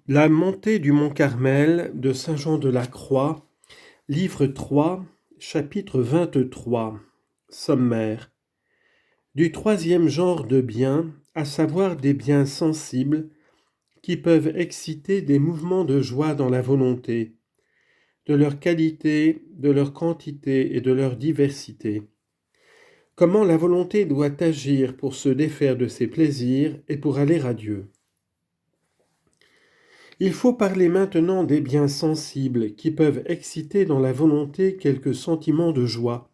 La montée du mont Carmel de saint Jean de la Croix, livre 3, chapitre 23. Sommaire. Du troisième genre de biens, à savoir des biens sensibles, qui peuvent exciter des mouvements de joie dans la volonté, de leur qualité, de leur quantité et de leur diversité. Comment la volonté doit agir pour se défaire de ses plaisirs et pour aller à Dieu. Il faut parler maintenant des biens sensibles qui peuvent exciter dans la volonté quelques sentiments de joie.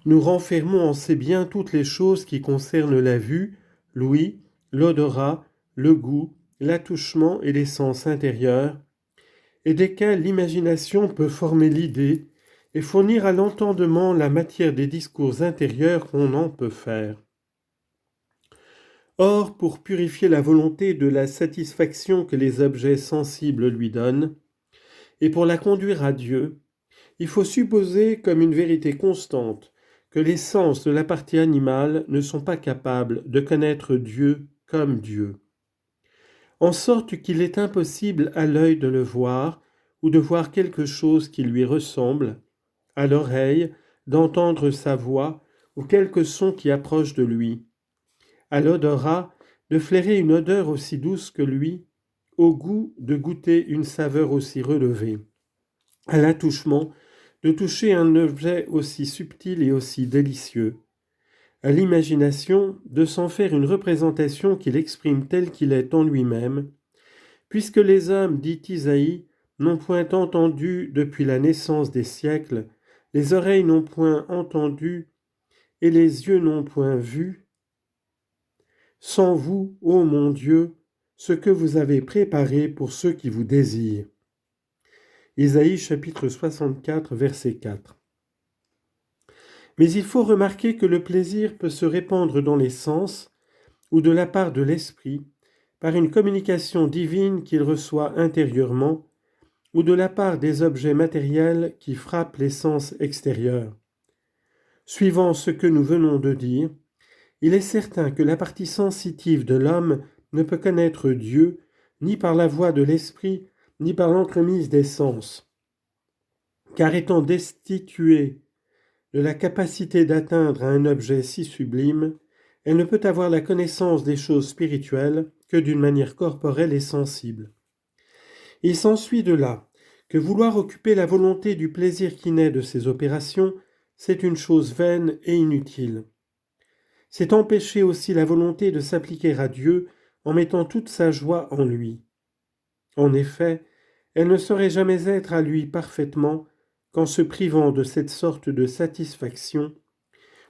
Nous renfermons en ces biens toutes les choses qui concernent la vue, l'ouïe, l'odorat, le goût, l'attouchement et les sens intérieurs, et desquels l'imagination peut former l'idée et fournir à l'entendement la matière des discours intérieurs qu'on en peut faire. Or, pour purifier la volonté de la satisfaction que les objets sensibles lui donnent, et pour la conduire à Dieu, il faut supposer comme une vérité constante que les sens de la partie animale ne sont pas capables de connaître Dieu comme Dieu, en sorte qu'il est impossible à l'œil de le voir ou de voir quelque chose qui lui ressemble, à l'oreille d'entendre sa voix ou quelque son qui approche de lui, à l'odorat de flairer une odeur aussi douce que lui, au goût de goûter une saveur aussi relevée, à l'attouchement de toucher un objet aussi subtil et aussi délicieux, à l'imagination de s'en faire une représentation qu'il exprime tel qu'il est en lui-même, puisque les hommes, dit Isaïe, n'ont point entendu depuis la naissance des siècles, les oreilles n'ont point entendu et les yeux n'ont point vu, sans vous, ô mon Dieu, ce que vous avez préparé pour ceux qui vous désirent. Isaïe chapitre 64, verset 4. Mais il faut remarquer que le plaisir peut se répandre dans les sens, ou de la part de l'esprit, par une communication divine qu'il reçoit intérieurement, ou de la part des objets matériels qui frappent les sens extérieurs. Suivant ce que nous venons de dire, il est certain que la partie sensitive de l'homme ne peut connaître Dieu ni par la voie de l'esprit, ni par l'entremise des sens, car étant destituée de la capacité d'atteindre à un objet si sublime, elle ne peut avoir la connaissance des choses spirituelles que d'une manière corporelle et sensible. Il s'ensuit de là que vouloir occuper la volonté du plaisir qui naît de ces opérations, c'est une chose vaine et inutile. C'est empêcher aussi la volonté de s'appliquer à Dieu en mettant toute sa joie en lui. En effet, elle ne saurait jamais être à lui parfaitement qu'en se privant de cette sorte de satisfaction,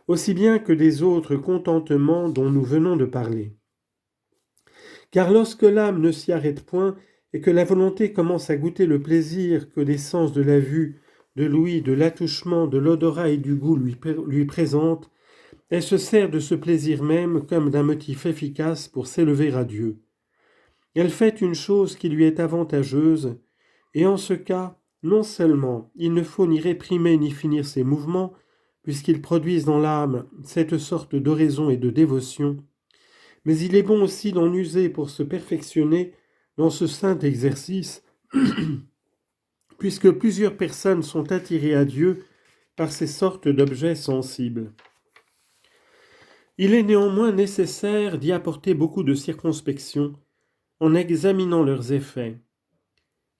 aussi bien que des autres contentements dont nous venons de parler. Car lorsque l'âme ne s'y arrête point et que la volonté commence à goûter le plaisir que les sens de la vue, de l'ouïe, de l'attouchement, de l'odorat et du goût lui présentent, elle se sert de ce plaisir même comme d'un motif efficace pour s'élever à Dieu. Elle fait une chose qui lui est avantageuse, et en ce cas, non seulement il ne faut ni réprimer ni finir ses mouvements, puisqu'ils produisent dans l'âme cette sorte d'oraison et de dévotion, mais il est bon aussi d'en user pour se perfectionner dans ce saint exercice, puisque plusieurs personnes sont attirées à Dieu par ces sortes d'objets sensibles. Il est néanmoins nécessaire d'y apporter beaucoup de circonspection en examinant leurs effets,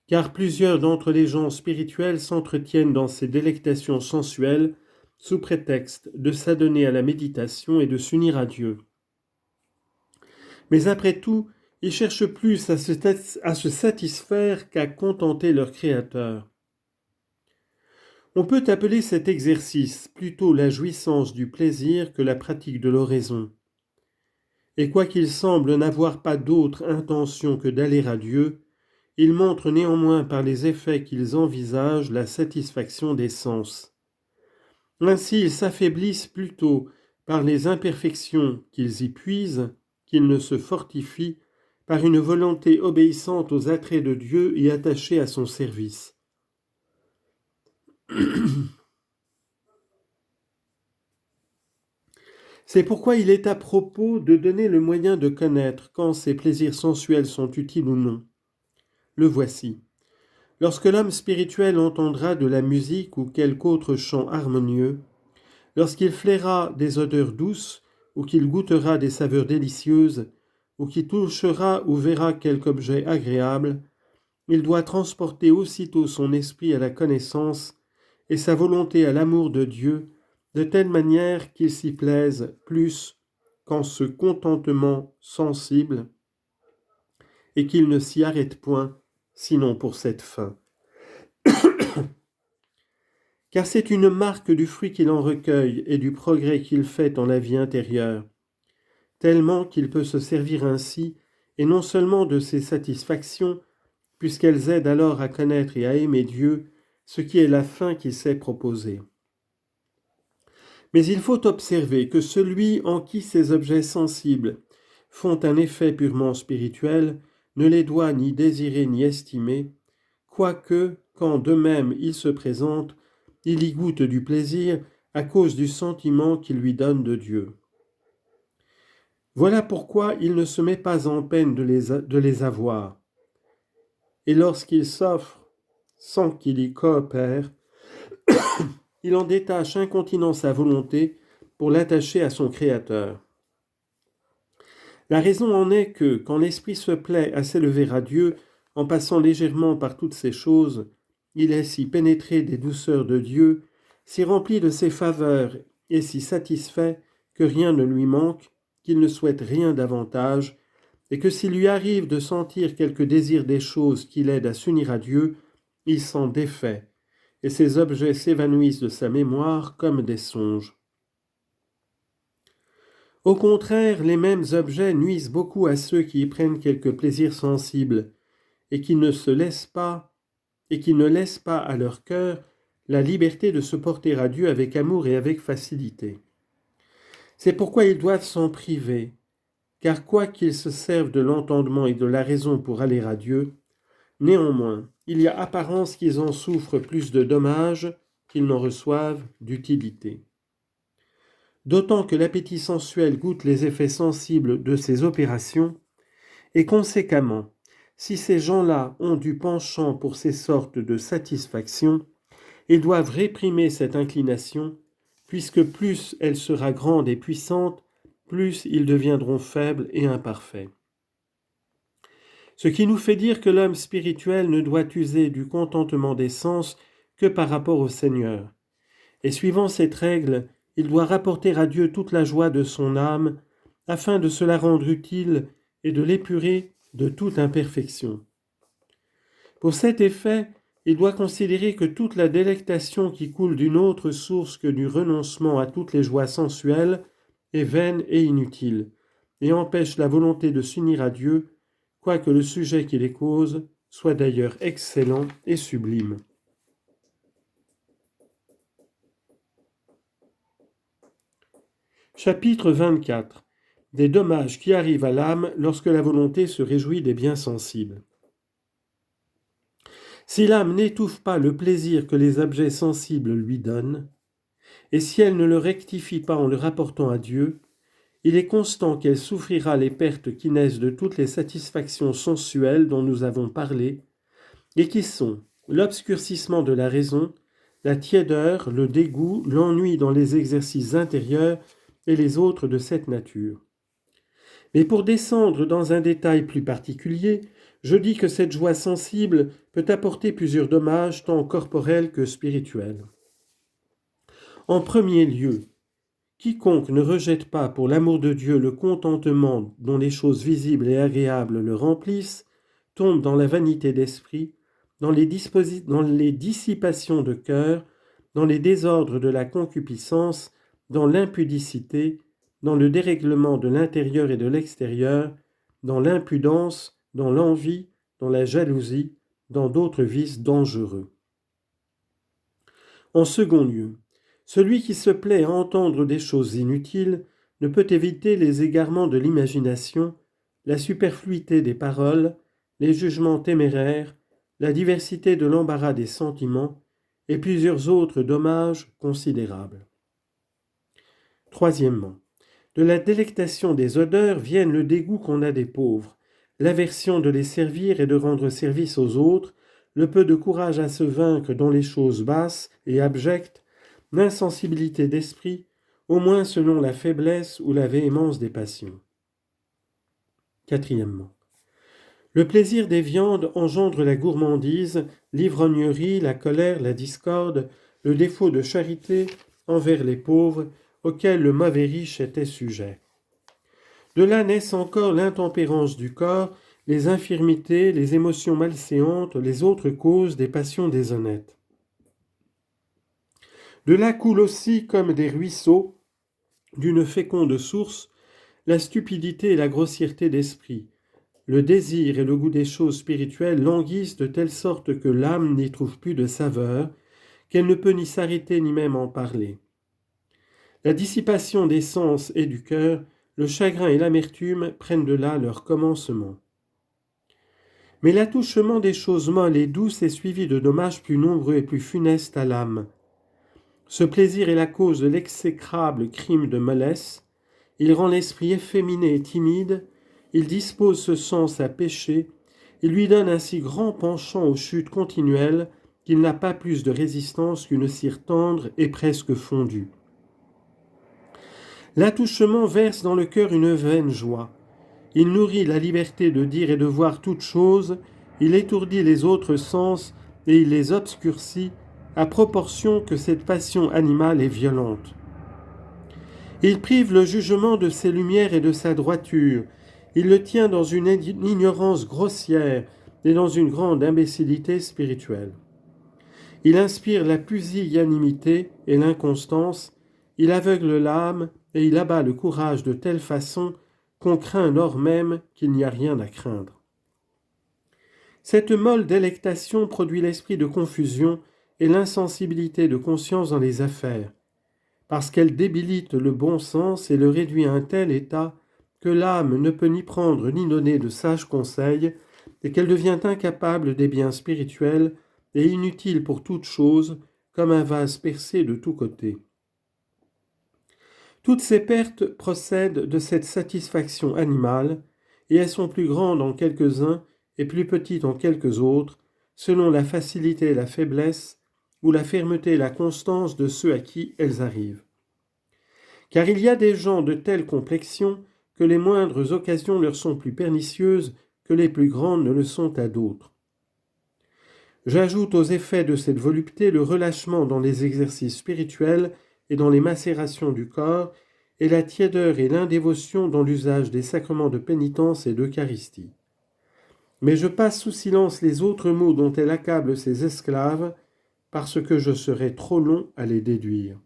car plusieurs d'entre les gens spirituels s'entretiennent dans ces délectations sensuelles sous prétexte de s'adonner à la méditation et de s'unir à Dieu. Mais après tout, ils cherchent plus à se satisfaire qu'à contenter leur Créateur. On peut appeler cet exercice plutôt la jouissance du plaisir que la pratique de l'oraison. Et quoiqu'ils semblent n'avoir pas d'autre intention que d'aller à Dieu, ils montrent néanmoins par les effets qu'ils envisagent la satisfaction des sens. Ainsi ils s'affaiblissent plutôt par les imperfections qu'ils y puisent qu'ils ne se fortifient par une volonté obéissante aux attraits de Dieu et attachée à son service. C'est pourquoi il est à propos de donner le moyen de connaître quand ces plaisirs sensuels sont utiles ou non. Le voici. Lorsque l'homme spirituel entendra de la musique ou quelque autre chant harmonieux, lorsqu'il flaira des odeurs douces, ou qu'il goûtera des saveurs délicieuses, ou qu'il touchera ou verra quelque objet agréable, il doit transporter aussitôt son esprit à la connaissance et sa volonté à l'amour de Dieu, de telle manière qu'il s'y plaise plus qu'en ce contentement sensible, et qu'il ne s'y arrête point, sinon pour cette fin. Car c'est une marque du fruit qu'il en recueille et du progrès qu'il fait dans la vie intérieure, tellement qu'il peut se servir ainsi, et non seulement de ses satisfactions, puisqu'elles aident alors à connaître et à aimer Dieu, ce qui est la fin qu'il s'est proposée. Mais il faut observer que celui en qui ces objets sensibles font un effet purement spirituel ne les doit ni désirer ni estimer, quoique, quand de même il se présente, il y goûte du plaisir à cause du sentiment qu'il lui donne de Dieu. Voilà pourquoi il ne se met pas en peine de les avoir. Et lorsqu'il s'offre sans qu'il y coopère, il en détache incontinent sa volonté pour l'attacher à son Créateur. La raison en est que, quand l'esprit se plaît à s'élever à Dieu, en passant légèrement par toutes ces choses, il est si pénétré des douceurs de Dieu, si rempli de ses faveurs et si satisfait que rien ne lui manque, qu'il ne souhaite rien davantage, et que s'il lui arrive de sentir quelque désir des choses qui l'aident à s'unir à Dieu, il s'en défait, et ces objets s'évanouissent de sa mémoire comme des songes. Au contraire, les mêmes objets nuisent beaucoup à ceux qui y prennent quelque plaisir sensible, et qui ne laissent pas à leur cœur la liberté de se porter à Dieu avec amour et avec facilité. C'est pourquoi ils doivent s'en priver, car quoiqu'ils se servent de l'entendement et de la raison pour aller à Dieu, néanmoins, il y a apparence qu'ils en souffrent plus de dommages qu'ils n'en reçoivent d'utilité. D'autant que l'appétit sensuel goûte les effets sensibles de ces opérations, et conséquemment, si ces gens-là ont du penchant pour ces sortes de satisfactions, ils doivent réprimer cette inclination, puisque plus elle sera grande et puissante, plus ils deviendront faibles et imparfaits. Ce qui nous fait dire que l'homme spirituel ne doit user du contentement des sens que par rapport au Seigneur. Et suivant cette règle, il doit rapporter à Dieu toute la joie de son âme, afin de se la rendre utile et de l'épurer de toute imperfection. Pour cet effet, il doit considérer que toute la délectation qui coule d'une autre source que du renoncement à toutes les joies sensuelles est vaine et inutile, et empêche la volonté de s'unir à Dieu, quoique le sujet qui les cause soit d'ailleurs excellent et sublime. Chapitre 24. Des dommages qui arrivent à l'âme lorsque la volonté se réjouit des biens sensibles. Si l'âme n'étouffe pas le plaisir que les objets sensibles lui donnent, et si elle ne le rectifie pas en le rapportant à Dieu, il est constant qu'elle souffrira les pertes qui naissent de toutes les satisfactions sensuelles dont nous avons parlé, et qui sont l'obscurcissement de la raison, la tiédeur, le dégoût, l'ennui dans les exercices intérieurs et les autres de cette nature. Mais pour descendre dans un détail plus particulier, je dis que cette joie sensible peut apporter plusieurs dommages tant corporels que spirituels. En premier lieu, quiconque ne rejette pas pour l'amour de Dieu le contentement dont les choses visibles et agréables le remplissent, tombe dans la vanité d'esprit, dans les dissipations de cœur, dans les désordres de la concupiscence, dans l'impudicité, dans le dérèglement de l'intérieur et de l'extérieur, dans l'impudence, dans l'envie, dans la jalousie, dans d'autres vices dangereux. En second lieu, celui qui se plaît à entendre des choses inutiles ne peut éviter les égarements de l'imagination, la superfluité des paroles, les jugements téméraires, la diversité de l'embarras des sentiments et plusieurs autres dommages considérables. Troisièmement, de la délectation des odeurs viennent le dégoût qu'on a des pauvres, l'aversion de les servir et de rendre service aux autres, le peu de courage à se vaincre dans les choses basses et abjectes, l'insensibilité d'esprit, au moins selon la faiblesse ou la véhémence des passions. Quatrièmement, le plaisir des viandes engendre la gourmandise, l'ivrognerie, la colère, la discorde, le défaut de charité envers les pauvres, auxquels le mauvais riche était sujet. De là naissent encore l'intempérance du corps, les infirmités, les émotions malséantes, les autres causes des passions déshonnêtes. De là coulent aussi, comme des ruisseaux, d'une féconde source, la stupidité et la grossièreté d'esprit. Le désir et le goût des choses spirituelles languissent de telle sorte que l'âme n'y trouve plus de saveur, qu'elle ne peut ni s'arrêter ni même en parler. La dissipation des sens et du cœur, le chagrin et l'amertume prennent de là leur commencement. Mais l'attouchement des choses molles et douces est suivi de dommages plus nombreux et plus funestes à l'âme. Ce plaisir est la cause de l'exécrable crime de mollesse. Il rend l'esprit efféminé et timide, il dispose ce sens à pécher, il lui donne un si grand penchant aux chutes continuelles qu'il n'a pas plus de résistance qu'une cire tendre et presque fondue. L'attouchement verse dans le cœur une vaine joie. Il nourrit la liberté de dire et de voir toutes choses, il étourdit les autres sens et il les obscurcit à proportion que cette passion animale est violente. Il prive le jugement de ses lumières et de sa droiture, il le tient dans une ignorance grossière et dans une grande imbécilité spirituelle. Il inspire la pusillanimité et l'inconstance, il aveugle l'âme et il abat le courage de telle façon qu'on craint lors même qu'il n'y a rien à craindre. Cette molle délectation produit l'esprit de confusion et l'insensibilité de conscience dans les affaires, parce qu'elle débilite le bon sens et le réduit à un tel état que l'âme ne peut ni prendre ni donner de sages conseils et qu'elle devient incapable des biens spirituels et inutile pour toute chose, comme un vase percé de tous côtés. Toutes ces pertes procèdent de cette satisfaction animale, et elles sont plus grandes en quelques-uns et plus petites en quelques autres, selon la facilité et la faiblesse, ou la fermeté et la constance de ceux à qui elles arrivent. Car il y a des gens de telle complexion que les moindres occasions leur sont plus pernicieuses que les plus grandes ne le sont à d'autres. J'ajoute aux effets de cette volupté le relâchement dans les exercices spirituels et dans les macérations du corps, et la tiédeur et l'indévotion dans l'usage des sacrements de pénitence et d'Eucharistie. Mais je passe sous silence les autres maux dont elle accable ses esclaves, parce que je serais trop long à les déduire.